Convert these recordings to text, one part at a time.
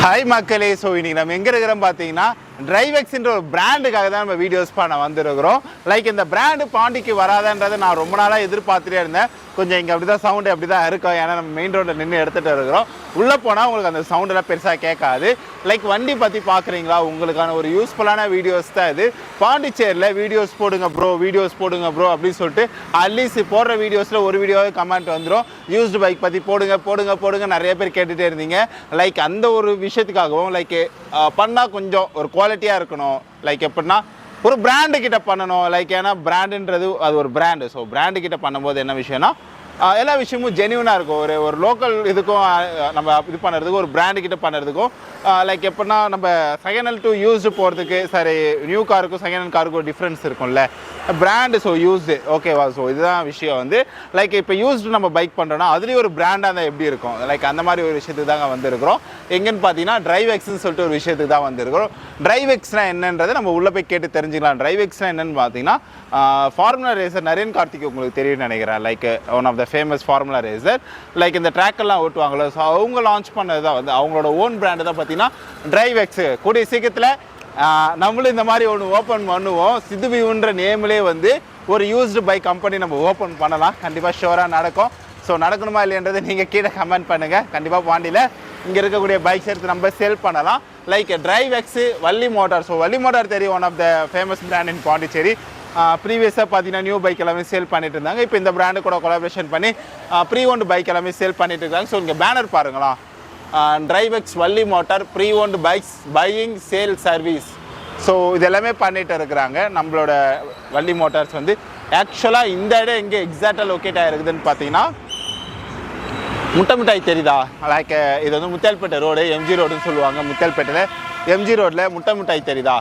Hi மக்களே. So இன்றைக்கி நம்ம எங்கே இருக்கிறோம் பார்த்தீங்கன்னா டிரைவெக்ஸ்ன்ற ஒரு பிராண்டுக்காக தான் நம்ம வீடியோஸ் பண்ண வந்திருக்கிறோம். லைக் இந்த பிராண்டு பாண்டிக்கு வராதன்றதை நான் ரொம்ப நாளாக எதிர்பார்த்துட்டே இருந்தேன். கொஞ்சம் இங்கே அப்படி தான் சவுண்டு அப்படி தான் இருக்கும். ஏன்னா நம்ம மெயின் ரோட்டில் நின்று எடுத்துகிட்டு இருக்கிறோம். உள்ளே போனால் உங்களுக்கு அந்த சவுண்டெல்லாம் பெருசாக கேட்காது. லைக் வண்டி பற்றி பார்க்குறீங்களா, உங்களுக்கான ஒரு யூஸ்ஃபுல்லான வீடியோஸ் தான் இது. பாண்டிச்சேரியில் வீடியோஸ் போடுங்க ப்ரோ, வீடியோஸ் போடுங்க ப்ரோ அப்படின்னு சொல்லிட்டு அட்லீஸ்ட் போடுற வீடியோஸில் ஒரு வீடியோவே கமெண்ட் வந்துடும். யூஸ்டு பைக் பற்றி போடுங்க போடுங்க போடுங்க நிறைய பேர் கேட்டுகிட்டே இருந்தீங்க. லைக் அந்த ஒரு விஷயத்துக்காகவும் லைக் பண்ணால் கொஞ்சம் ஒரு குவாலிட்டியாக இருக்கணும். லைக் எப்படின்னா ஒரு பிராண்டு கிட்ட பண்ணணும். லைக் ஏன்னா பிராண்டுன்றது அது ஒரு பிராண்டு. ஸோ பிராண்டு கிட்ட பண்ணும்போது என்ன விஷயம்னா எல்லா விஷயமும் ஜென்யூனாக இருக்கும். ஒரு லோக்கல் இதுக்கும் நம்ம இது பண்ணுறதுக்கும் ஒரு பிராண்டு கிட்ட பண்ணுறதுக்கும் லைக் எப்படின்னா நம்ம செகண்ட் ஹேண்ட் டு யூஸ்டு போகிறதுக்கு சரி நியூ காருக்கும் செகண்ட் ஹேண்ட் காருக்கும் ஒரு டிஃப்ரென்ஸ் இருக்கும்ல. பிராண்டு ஸோ யூஸ்டு ஓகேவா. ஸோ இதுதான் விஷயம் வந்து லைக் இப்போ யூஸ்டு நம்ம பைக் பண்ணுறோன்னா அதுலேயும் ஒரு பிராண்டாக இருந்தால் எப்படி இருக்கும். லைக் அந்த மாதிரி ஒரு விஷயத்துக்கு தாங்க வந்திருக்கிறோம். எங்கன்னு பார்த்தீங்கன்னா டிரைவெக்ஸ்ன்னு சொல்லிட்டு ஒரு விஷயத்துக்கு தான் வந்திருக்கிறோம். டிரைவெக்ஸ்னால் என்னன்றதை நம்ம உள்ளே போய் கேட்டு தெரிஞ்சுக்கலாம். டிரைவெக்ஸ்னால் என்னென்னு பார்த்தீங்கன்னா ஃபார்முலா ரேசர் நரேன் கார்த்திக் உங்களுக்கு தெரியும்னு நினைக்கிறேன். Like one of the famous formula racer. Like இந்த ட்ராக்கெல்லாம் ஓட்டுவாங்களோ. ஸோ அவங்க லான்ச் பண்ணது தான் வந்து அவங்களோட ஓன் பிராண்டு தான் பார்த்தீங்கன்னா டிரைவெக்ஸ். கூடிய சீக்கிரத்தில் நம்மளும் இந்த மாதிரி ஒன்று ஓப்பன் பண்ணுவோம். சித்துவியூன்ற நேம்லேயே வந்து ஒரு யூஸ்டு பைக் கம்பெனி நம்ம ஓப்பன் பண்ணலாம். கண்டிப்பாக ஷோராக நடக்கும். ஸோ நடக்கணுமா இல்லைன்றதை நீங்கள் கீழே கமெண்ட் பண்ணுங்கள். கண்டிப்பாக பாண்டியில் இங்கே இருக்கக்கூடிய பைக்ஸ் எடுத்து நம்ம சேல் பண்ணலாம். Like Drivex, Valli motor. So Valli motor தெரியும், one of the famous brand in Pondicherry. ப்ரீவியஸாக பார்த்தீங்கன்னா நியூ பைக் எல்லாமே சேல் பண்ணிட்டு இருந்தாங்க. இப்போ இந்த பிராண்டு கூட கொலாபரேஷன் பண்ணி ப்ரீ ஓன்டு பைக் எல்லாமே சேல் பண்ணிட்டு இருக்காங்க. ஸோ இங்கே பேனர் பாருங்களா, Drivex Valli motor pre owned bikes buying sale service. So இது எல்லாமே பண்ணிட்டு இருக்கிறாங்க. நம்மளோட வள்ளி மோட்டார்ஸ் வந்து ஆக்சுவலாக இந்த இடம் எங்கே எக்ஸாக்டாக லொக்கேட் ஆகிருக்குதுன்னு பார்த்தீங்கன்னா முட்டமிட்டாய் தெரியுதா. லைக் இது வந்து முத்தியால்பேட்டை ரோடு, எம்ஜி ரோடுன்னு சொல்லுவாங்க. முத்தியால்பேட்டையில் எம்ஜி ரோட்டில் முட்டமிட்டாய் தெரியுதா,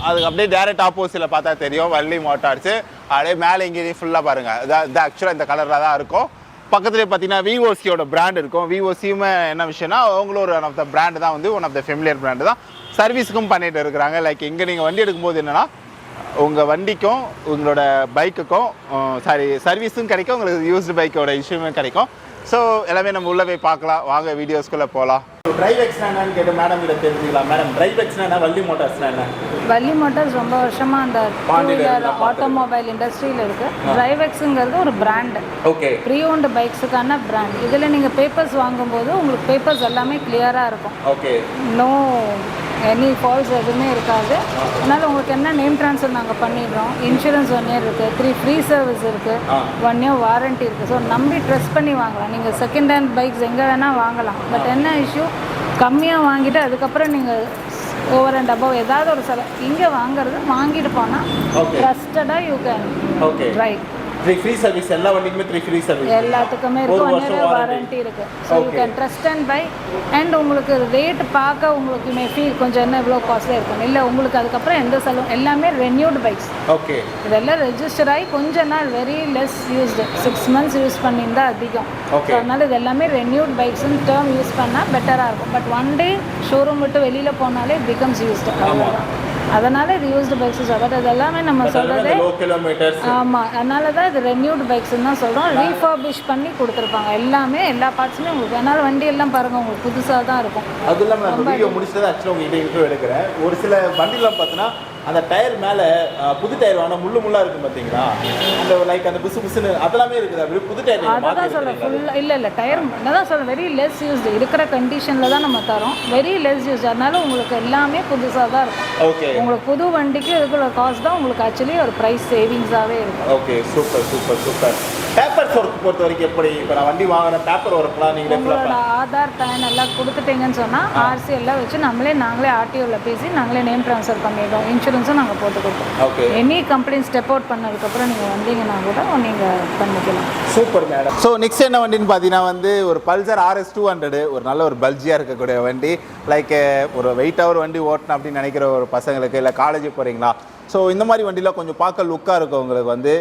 அதுக்கு அப்படியே டேரெக்ட் ஆப்போசிட்டில் பார்த்தா தெரியும் வள்ளி மோட்டார்ஸு. அப்படியே மேலே இங்கேயும் ஃபுல்லாக பாருங்கள். இது ஆக்சுவலாக இந்த கலரில் தான் இருக்கும். பக்கத்துலேயே பார்த்தீங்கன்னா விஓசியோட பிராண்ட் இருக்கும். விஓசியுமே என்ன விஷயம்னா அவங்களும் ஒரு ஒன் ஆஃப் த பிராண்டு தான், வந்து one of the familiar brand தான். சர்வீஸுக்கும் பண்ணிட்டு இருக்கிறாங்க. லைக் இங்கே நீங்கள் வண்டி எடுக்கும்போது என்னென்னா உங்கள் வண்டிக்கும் உங்களோட பைக்குக்கும் சர்வீஸும் கிடைக்கும், உங்களுக்கு யூஸ்டு பைக்கோட இஷ்யூமே கிடைக்கும். ஸோ எல்லாமே நம்ம உள்ளே போய் பார்க்கலாம். வாங்க வீடியோஸ்குள்ளே போகலாம். டிரைவெக்ஸ்னா என்னன்னு கேட்டு மேடம் கிட்ட தெரிஞ்சுக்கலாம். மேடம் டிரைவெக்ஸ்னா என்ன, வள்ளி மோட்டார்ஸ்னா என்ன? வள்ளி மோட்டார்ஸ் ரொம்ப வருஷமாக அந்த ஆட்டோமொபைல் இண்டஸ்ட்ரியில் இருக்குது. டிரைவெக்ஸுங்கிறது ஒரு பிராண்டு. ஓகே. ப்ரீ ஓன்டு பைக்ஸுக்கான பிராண்ட். இதில் நீங்கள் பேப்பர்ஸ் வாங்கும்போது உங்களுக்கு பேப்பர்ஸ் எல்லாமே கிளியராக இருக்கும். ஓகே. நோ எனி ஃபால்ஸ் எதுவுமே இருக்காது. அதனால் உங்களுக்கு என்ன நேம் ட்ரான்ஸ்ஃபர் நாங்கள் பண்ணிடுறோம். இன்சூரன்ஸ் 1 year இருக்குது, 3 ஃப்ரீ சர்வீஸ் இருக்குது, 1 year வாரண்ட்டி இருக்குது. ஸோ நம்பி ட்ரஸ்ட் பண்ணி வாங்கலாம். நீங்கள் செகண்ட் ஹேண்ட் பைக்ஸ் எங்கே வேணால் வாங்கலாம். பட் என்ன இஷ்யூ, கம்மியாக வாங்கிட்டு அதுக்கப்புறம் நீங்கள் ஓவர் அண்ட் அபவ் ஏதாவது ஒரு இங்கே வாங்கிட்டு போனால் ட்ரஸ்டடாக you can ride. 3 free service எல்லா வண்டிக்குமே 3 ஃப்ரீ சர்வீஸ் எல்லாத்துக்குமே இருக்குது. 1 year வாரண்ட்டி இருக்குது. So you can trust and buy. And உங்களுக்கு ரேட் பார்க்க உங்களுக்கு மே ஃபீல் கொஞ்சம் என்ன இவ்வளோ காஸ்ட்லியாக இருக்கும். இல்லை உங்களுக்கு அதுக்கப்புறம் எந்த செலவும் எல்லாமே ரெனியூடு பைக்ஸ். ஓகே. இதெல்லாம் ரெஜிஸ்டர் ஆகி கொஞ்ச நாள் very less used 6 months use பண்ணியிருந்தால் அதிகம். ஸோ அதனால் இது எல்லாமே ரெனியூட் பைக்ஸ்ன்னு டேர்ம் யூஸ் பண்ணால் பெட்டராக இருக்கும். பட் ஒன் டே ஷோரூம் விட்டு வெளியில் போனாலே பிகம்ஸ் யூஸ்டு. அவ்வளோதான். அதனால் இது யூஸ்டு பைக்ஸ். பட் அது எல்லாமே நம்ம சொல்கிறது ஆமாம். அதனால தான் இது ரெனியூடு பைக்ஸ்ன்னு தான் சொல்கிறோம். ரீஃபர்பிஷ் பண்ணி கொடுத்துருப்பாங்க எல்லாமே, எல்லா பார்ட்ஸுமே உங்களுக்கு. அதனால் வண்டி எல்லாம் பாருங்கள் உங்களுக்கு புதுசாக தான் இருக்கும். அது இல்லாமல் நான் வீடியோ முடிச்சது ஆக்சுவலாக உங்கள்கிட்ட இன்ட்ரோ எடுக்கிறேன். ஒரு சில வண்டிலாம் பார்த்தீங்கன்னா அந்த டயர் மேலே புது டயர் வாங்கினா முள்ளாக இருக்கும் பார்த்தீங்களா, அந்த லைக் அந்த புசு புசுன்னு அதெல்லாமே இருக்குது. அப்படி புது டயர் அதை தான் சொல்கிறேன். ஃபுல்லாக இல்லை டயர் நான் தான் சொல்கிறேன். வெரி லெஸ் யூஸ்டு இருக்கிற கண்டிஷனில் தான் நம்ம தரோம். Very less used. அதனால உங்களுக்கு எல்லாமே புதுசாக தான் இருக்கும். ஓகே. உங்களுக்கு புது வண்டிக்கு இருக்கிற காஸ்ட் தான் உங்களுக்கு ஆக்சுவலி ஒரு ப்ரைஸ் சேவிங்ஸாகவே இருக்கும். Okay. Super super super. Papers work பொறுத்த வரைக்கும் எப்படி? இப்போ நான் வண்டி வாங்கினேன், பேப்பர் ஒர்க்லாம் நீங்கள் உங்களோட ஆதார் பேன் எல்லாம் கொடுத்துட்டீங்கன்னு சொன்னால் ஆர்சி எல்லாம் வச்சு நாங்களே ஆர்டிஓவில் பேசி நாங்களே நேம் ட்ரான்ஸ்ஃபர் பண்ணிடுறோம். இன்சூரன்ஸும் நாங்கள் போட்டு கொடுப்போம். Okay. Any complaint step out பண்ணதுக்கப்புறம் நீங்கள் வந்தீங்கன்னா கூட நீங்கள் பண்ணிக்கலாம். Super madam. ஸோ நெக்ஸ்ட் என்ன வண்டின்னு பார்த்தீங்கன்னா வந்து ஒரு பல்சர் RS 200. ஒரு நல்ல ஒரு பல்ஜியாக இருக்கக்கூடிய வண்டி. லைக் ஒரு வெயிட்டாக ஒரு வண்டி ஓட்டணும் அப்படின்னு நினைக்கிற ஒரு பசங்களுக்கு, இல்லை காலேஜ் போகிறீங்களா, ஸோ இந்த மாதிரி வண்டியில் கொஞ்சம் பார்க்க லுக்காக இருக்கவங்களுக்கு வந்து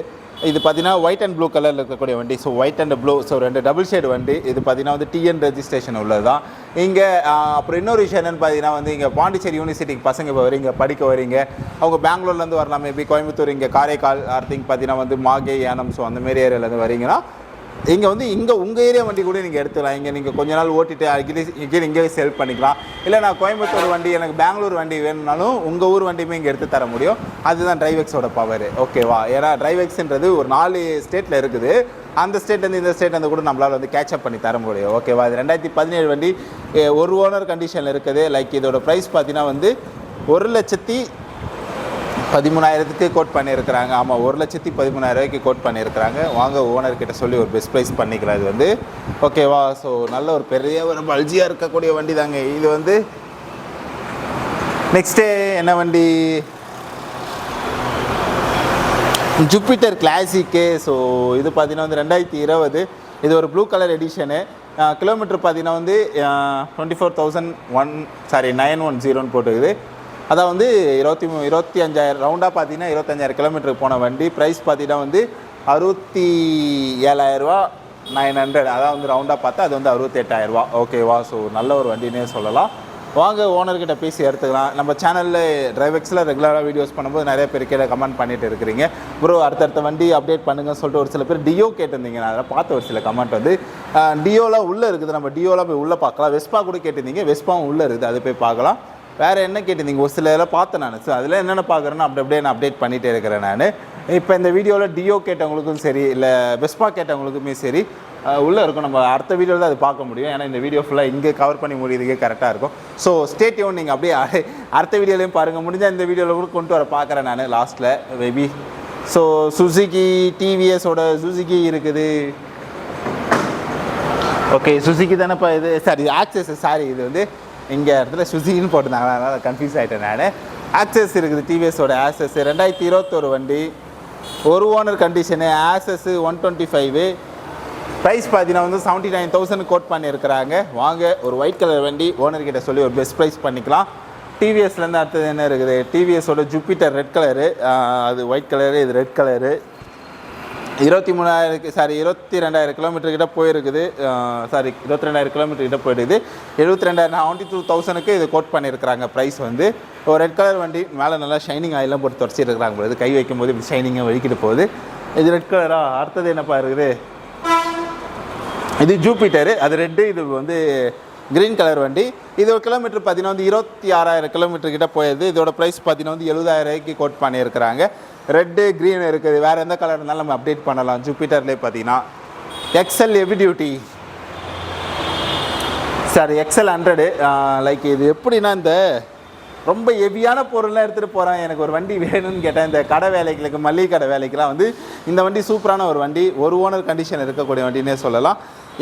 இது பார்த்தீங்கன்னா ஒயிட் அண்ட் ப்ளூ கலரில் இருக்கக்கூடிய வண்டி. So white and blue, so 2 double shade வண்டி. இது பார்த்தீங்கன்னா வந்து TN ரெஜிஸ்ட்ரேஷன் உள்ளது தான் இங்கே. அப்புறம் இன்னொரு விஷயம் என்னென்னு பார்த்தீங்கன்னா வந்து இங்கே பாண்டிச்சேரி யூனிவர்சிட்டிக்கு பசங்க இப்போ வரீங்க, படிக்க வரீங்க. அவங்க பெங்களூர்லேருந்து வரலாம், மேபி கோயம்புத்தூர், இங்கே காரைக்கால், திங்க் பார்த்தீங்கன்னா வந்து மாகே, ஏனம், ஸோ அந்தமாரி ஏரியாவிலேருந்து வரீங்கன்னா இங்கே வந்து இங்கே உங்கள் ஏரியா வண்டி கூட நீங்கள் எடுத்துக்கலாம். இங்கே நீங்கள் கொஞ்ச நாள் ஓட்டிட்டு அடிக்கடி இங்கே செல் பண்ணிக்கலாம். இல்லை நான் கோயம்புத்தூர் வண்டி எனக்கு பெங்களூர் வண்டி வேணும்னாலும் உங்கள் ஊர் வண்டியுமே இங்கே எடுத்து தர முடியும். அதுதான் டிரைவெக்ஸோட பவர். ஓகேவா? ஏன்னா டிரைவெக்ஸ்ன்றது ஒரு 4 ஸ்டேட்டில் இருக்குது. அந்த ஸ்டேட்லேருந்து இந்த ஸ்டேட் வந்து கூட நம்மளால் வந்து கேட்சப் பண்ணி தர முடியும். ஓகேவா? இது 2017 வண்டி, ஒரு ஓனர் கண்டிஷனில் இருக்குது. லைக் இதோட ப்ரைஸ் பார்த்தீங்கன்னா வந்து 1,13,000 கோட் பண்ணியிருக்கிறாங்க. ஆமாம், 1,13,000 கோட் பண்ணியிருக்கிறாங்க. வாங்க ஓனர்கிட்ட சொல்லி ஒரு பெஸ்ட் ப்ரைஸ் பண்ணிக்கலாம். இது வந்து ஓகேவா? ஸோ நல்ல ஒரு பெரிய ஒரு பல்ஜியாக இருக்கக்கூடிய வண்டி தாங்க இது வந்து. நெக்ஸ்ட்டு என்ன வண்டி? ஜூபிட்டர் கிளாசிக்கு. ஸோ இது பார்த்தீங்கன்னா வந்து 2020. இது ஒரு ப்ளூ கலர் எடிஷனு. கிலோமீட்டர் பார்த்தீங்கன்னா வந்து 910 போட்டுக்குது. அதான் வந்து 25,000 ரவுண்டாக பார்த்தீங்கன்னா 25,000 கிலோமீட்டருக்கு போன வண்டி. ப்ரைஸ் பார்த்தீங்கன்னா வந்து 67,000 900. அதான் வந்து ரவுண்டாக பார்த்தா அது வந்து 68,000. ஓகேவா? ஸோ நல்ல ஒரு வண்டினே சொல்லலாம். வாங்க ஓனர்கிட்ட பேசி எடுத்துக்கலாம். நம்ம சேனலில் டிரைவெக்ஸில் ரெகுலராக வீடியோஸ் பண்ணும்போது நிறைய பேர் கீழே கமெண்ட் பண்ணிட்டு இருக்கிறீங்க. ப்ரோ அடுத்தடுத்த வண்டி அப்டேட் பண்ணுங்கன்னு சொல்லிட்டு ஒரு சில பேர் டியோ கேட்டிருந்தீங்க. நான் அதை பார்த்த ஒரு சில கமெண்ட் வந்து டியோலாம் உள்ளே இருக்குது. நம்ம டியோலாம் போய் உள்ளே பார்க்கலாம். வெஸ்பா கூட கேட்டிருந்தீங்க. வெஸ்பாவும் உள்ளே இருக்குது, அது போய் பார்க்கலாம். வேறு என்ன கேட்டிருந்தீங்க? ஒரு சில இதெல்லாம் பார்த்தேன் நான். ஸோ அதில் என்னென்ன பார்க்குறேன்னா அப்படியே நான் அப்டேட் பண்ணிகிட்டே இருக்கிறேன் நான். இப்போ இந்த வீடியோவில் டியோ கேட்டவங்களுக்கும் சரி, இல்லை வெஸ்பா கேட்டவங்களுக்குமே சரி உள்ளே இருக்கும். நம்ம அடுத்த வீடியோவில் தான் அது பார்க்க முடியும். ஏன்னா இந்த வீடியோ ஃபுல்லாக இங்கே கவர் பண்ணி முடியுதுக்கே கரெக்டாக இருக்கும். ஸோ ஸ்டேட்யூன் நீங்கள் அப்படியே அடுத்த வீடியோலையும் பாருங்கள். முடிஞ்சால் இந்த வீடியோவில் கூட கொண்டு வர பார்க்குறேன் நான் லாஸ்ட்டில் மேபி. ஸோ சுசுகி டிவிஎஸோட சுசுகி இருக்குது. ஓகே, சுசுகி தானேப்பா இது? Sorry access. சாரி, இது வந்து இங்கே இடத்துல சுசுகின்னு போட்டிருந்தாங்க, அதனால் கன்ஃபியூஸ் ஆகிட்டேன் நான். ஆக்சஸ் இருக்குது, டிவிஎஸோட ஆக்சஸ். 2021 வண்டி, ஒரு ஓனர் கண்டிஷனு. ஆக்சஸ் 125. ப்ரைஸ் பார்த்தீங்கன்னா வந்து 79,000 கோட் பண்ணியிருக்கிறாங்க. வாங்க ஒரு ஒயிட் கலர் வண்டி ஓனர்கிட்ட சொல்லி ஒரு பெஸ்ட் ப்ரைஸ் பண்ணிக்கலாம். டிவிஎஸ்லேருந்து அடுத்தது என்ன இருக்குது? டிவிஎஸோட ஜூபிட்டர் ரெட் கலரு. அது ஒயிட் கலரு, இது ரெட் கலரு. 22,000 கிலோமீட்டர் கிட்ட போயிருக்குது. 22,000 கிலோமீட்டர் கிட்ட போயிடுது. 72,000 இது கோட் பண்ணியிருக்கிறாங்க. ப்ரைஸ் வந்து ஒரு ரெட் கலர் வண்டி. மேலே நல்லா ஷைனிங் ஆயிலாம் போட்டு தொடச்சிருக்கிறாங்க போது. கை வைக்கும் போது இப்படி ஷைனிங்காக வலிக்கிட்டு போகுது. இது ரெட் கலரா? அடுத்தது என்னப்பா இருக்குது? இது ஜூபிட்டரு, அது ரெட்டு. இது வந்து க்ரீன் கலர் வண்டி. இது ஒரு கிலோமீட்டர் பார்த்தீங்கன்னா வந்து 26,000 கிலோமீட்டர் கிட்ட போயிடுது. இதோட ப்ரைஸ் பார்த்தீங்கன்னா வந்து 70,000 கோட் பண்ணியிருக்கிறாங்க. ரெட்டு க்ரீன் இருக்குது. வேறு எந்த கலர் இருந்தாலும் நம்ம அப்டேட் பண்ணலாம். ஜூபிட்டர்லேயே பார்த்தீங்கன்னா XL heavy duty. Sorry, XL 100. Like இது எப்படின்னா இந்த ரொம்ப ஹெவியான பொருள்லாம் எடுத்துகிட்டு போகிறேன், எனக்கு ஒரு வண்டி வேணும்னு கேட்டேன். இந்த கடை வேலைகளுக்கு, மளிகை கடை வேலைக்கெலாம் வந்து இந்த வண்டி சூப்பரான ஒரு வண்டி. ஒரு ஓனர் கண்டிஷன் இருக்கக்கூடிய வண்டினே சொல்லலாம்.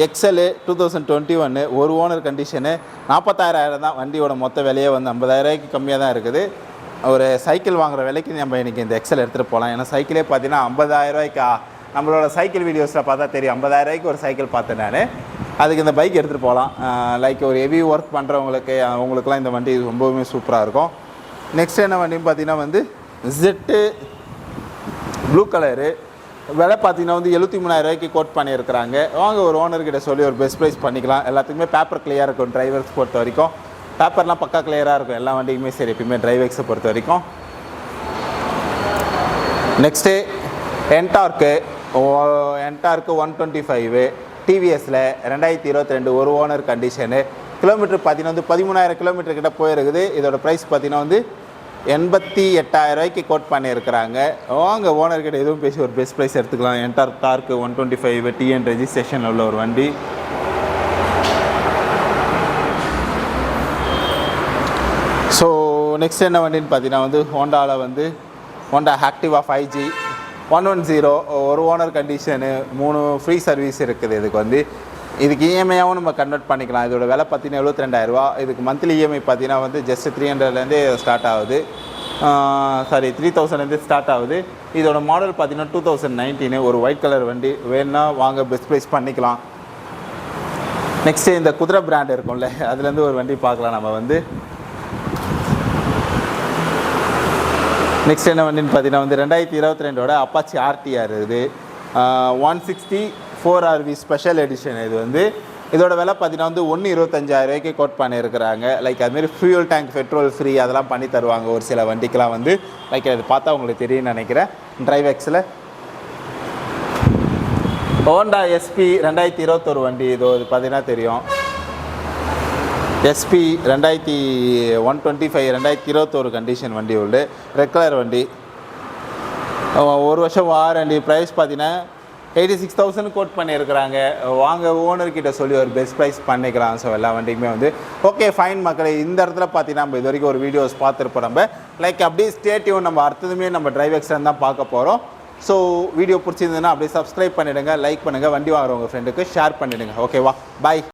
எக்ஸ்எல் 2021 ஒரு ஓனர் கண்டிஷனு. 40,000 தான் வண்டியோட மொத்த விலையே வந்து 50,000 கம்மியாக தான் இருக்குது. ஒரு சைக்கிள் வாங்குகிற விலைக்கு நம்ம இன்றைக்கி இந்த எக்ஸ்எல் எடுத்துகிட்டு போகலாம். ஏன்னா சைக்கிளே பார்த்தீங்கன்னா 50,000 நம்மளோட சைக்கிள் வீடியோஸில் பார்த்தா தெரியும். 50,000 ஒரு சைக்கிள் பார்த்தேன் நான். அதுக்கு இந்த பைக் எடுத்துகிட்டு போகலாம். லைக் ஒரு ஹெவி ஒர்க் பண்ணுறவங்களுக்கு அவங்களுக்குலாம் இந்த வண்டி ரொம்பவுமே சூப்பராக இருக்கும். நெக்ஸ்ட் என்ன வண்டின்னு பார்த்தீங்கன்னா வந்து ஜெட்டு ப்ளூ கலரு. விலை பார்த்தீங்கன்னா வந்து 73,000 கோட் பண்ணியிருக்கிறாங்க. வாங்க ஒரு ஓனர்கிட்ட சொல்லி ஒரு பெஸ்ட் ப்ரைஸ் பண்ணிக்கலாம். எல்லாத்துக்குமே பேப்பர் கிளியராக இருக்கும். டிரைவர்ஸ் பொறுத்த வரைக்கும் பேப்பர்லாம் பக்கா கிளியராக இருக்கும். எல்லா வண்டிக்குமே சரி, எப்பயுமே டிரைவர்ஸை பொறுத்த வரைக்கும். நெக்ஸ்ட்டு என்டார்க்கு 125 டிவிஎஸில் 2022 ஒரு ஓனர் கண்டிஷனு. கிலோமீட்டர் பார்த்தீங்கன்னா வந்து 13,000 கிலோமீட்டர் கிட்ட போயிருக்குது. இதோட ப்ரைஸ் பார்த்தீங்கன்னா வந்து 88,000 கோட் பண்ணியிருக்கிறாங்க. வாங்க ஓனர்கிட்ட எதுவும் பேசி ஒரு பெஸ்ட் ப்ரைஸ் எடுத்துக்கலாம். என்டார்க்கு 125 டிஎன் ரெஜிஸ்ட்ரேஷன் உள்ள ஒரு வண்டி. ஸோ நெக்ஸ்ட் என்ன வண்டின்னு பார்த்தீங்கன்னா வந்து ஹோண்டாவில் வந்து ஹோண்டா ஆக்டிவா 5G 110 ஒரு ஓனர் கண்டிஷனு. 3 ஃப்ரீ சர்வீஸ் இருக்குது. இதுக்கு இஎம்ஐயாகவும் நம்ம கன்வெர்ட் பண்ணிக்கலாம். இதோட விலை பார்த்தீங்கன்னா 72,000. இதுக்கு மந்த்லி இஎம்ஐ பார்த்தீங்கன்னா வந்து ஜஸ்ட் 300லேருந்தே ஸ்டார்ட் ஆகுது. 3,000லேருந்து ஸ்டார்ட் ஆகுது. இதோட மாடல் பார்த்தீங்கன்னா 2019 ஒரு ஒயிட் கலர் வண்டி. வேணுன்னா வாங்க பெஸ்ட் ப்ரைஸ் பண்ணிக்கலாம். நெக்ஸ்ட்டு இந்த குதிரை பிராண்ட் இருக்கும்ல, அதுலேருந்து ஒரு வண்டி பார்க்கலாம் நம்ம வந்து. நெக்ஸ்ட் என்ன வண்டின்னு பார்த்தீங்கன்னா வந்து 2022 அப்பாச்சி ஆர்டிஆர். இது 164 RV ஸ்பெஷல் எடிஷன். இதோட விலை பார்த்தீங்கன்னா வந்து 1,25,000 கோட் பண்ணியிருக்கிறாங்க. லைக் அதுமாரி ஃபியூல் டேங்க் பெட்ரோல் ஃப்ரீ அதெல்லாம் பண்ணி தருவாங்க ஒரு சில வண்டிக்கெலாம் வந்து. லைக் அது பார்த்தா உங்களுக்கு தெரியும்னு நினைக்கிறேன். டிரைவெக்ஸில் ஹோண்டா எஸ்பி 2021 வண்டி. இது பார்த்தீங்கன்னா தெரியும். எஸ்பி 125 2021 கண்டிஷன் வண்டி உண்டு. ரெட் கலர் வண்டி. 1 வருஷம் வாரண்டி. ப்ரைஸ் பார்த்தீங்கன்னா 86,000 கோட் பண்ணியிருக்கிறாங்க. வாங்க ஓனர்கிட்ட சொல்லி ஒரு பெஸ்ட் ப்ரைஸ் பண்ணிக்கலாம். ஸோ எல்லா வண்டிக்குமே வந்து ஓகே ஃபைன் மக்களே. இந்த இடத்துல பார்த்தீங்கன்னா நம்ம இது வரைக்கும் ஒரு வீடியோஸ் பார்த்துருப்போம். நம்ம லைக் அப்படியே ஸ்டேட்யூன். நம்ம அடுத்ததுமே நம்ம டிரைவ் எக்ஸ்டன் தான் பார்க்க போகிறோம். ஸோ வீடியோ பிடிச்சிருந்ததுன்னா அப்படியே சப்ஸ்கிரைப் பண்ணிவிடுங்க, லைக் பண்ணுங்கள், வண்டி வாங்குறவங்க ஃப்ரெண்டுக்கு ஷேர் பண்ணிவிடுங்க. ஓகேவா, பாய்.